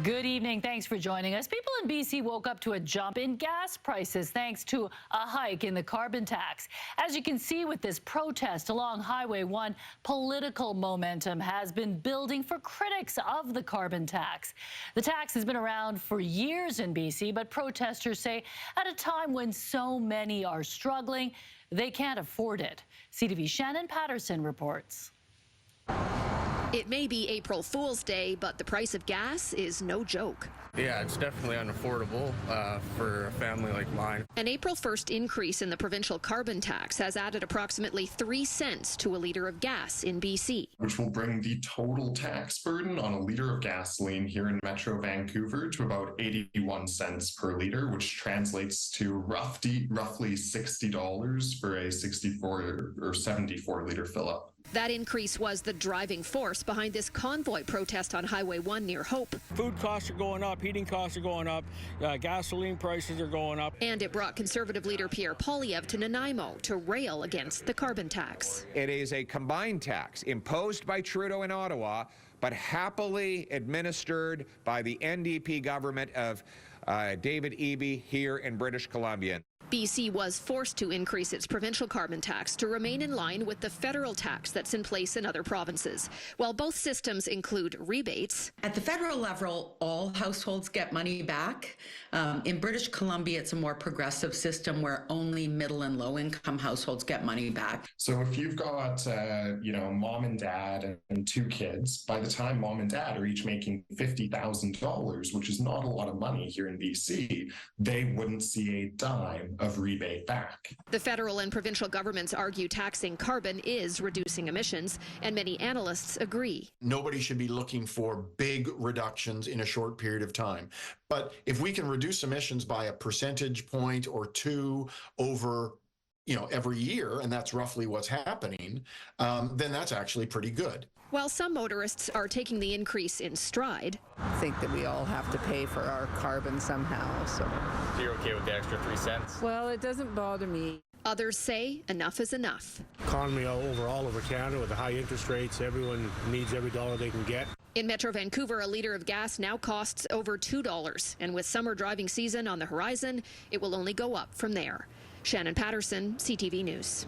Good evening. Thanks for joining us. People in BC woke up to a jump in gas prices thanks to a hike in the carbon tax. As you can see with this protest along Highway 1, political momentum has been building for critics of the carbon tax. The tax has been around for years in BC, but protesters say at a time when so many are struggling, they can't afford it. CTV's Shannon Patterson reports. It may be April Fool's Day, but the price of gas is no joke. Yeah, it's definitely unaffordable for a family like mine. An April 1st increase in the provincial carbon tax has added approximately 3 cents to a litre of gas in BC. Which will bring the total tax burden on a litre of gasoline here in Metro Vancouver to about 81 cents per litre, which translates to roughly $60 for a 64 or 74 litre fill-up. That increase was the driving force behind this convoy protest on Highway 1 near Hope. Food costs are going up, heating costs are going up, gasoline prices are going up. And it brought Conservative leader Pierre Poilievre to Nanaimo to rail against the carbon tax. It is a combined tax imposed by Trudeau in Ottawa, but happily administered by the NDP government of David Eby here in British Columbia. BC was forced to increase its provincial carbon tax to remain in line with the federal tax that's in place in other provinces. While both systems include rebates. At the federal level, all households get money back. In British Columbia, it's a more progressive system where only middle and low income households get money back. So if you've got, mom and dad and 2 kids, by the time mom and dad are each making $50,000, which is not a lot of money here in BC, they wouldn't see a dime of rebate back. The federal and provincial governments argue taxing carbon is reducing emissions, and many analysts agree. Nobody should be looking for big reductions in a short period of time. But if we can reduce emissions by a percentage point or 2 over every year, and that's roughly what's happening, then that's actually pretty good. While some motorists are taking the increase in stride. I think that we all have to pay for our carbon somehow. So You're okay with the extra 3 cents? Well, it doesn't bother me. Others say enough is enough. Economy all over Canada with the high interest rates, everyone needs every dollar they can get. In Metro Vancouver, a litre of gas now costs over $2, and with summer driving season on the horizon, it will only go up from there. Shannon Patterson, CTV News.